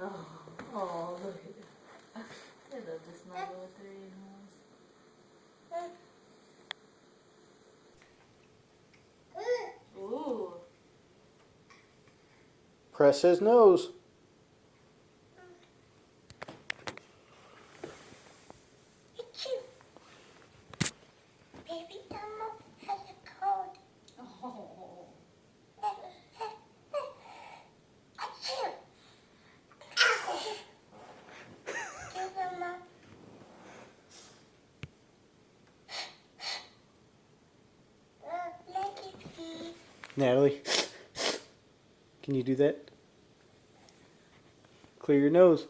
Oh, look at it. They love to snuggle with their animals. Ooh. Press his nose. Baby Elmo has a cold. Oh. Achoo. Give him a... Let it be. Natalie, can you do that? Clear your nose.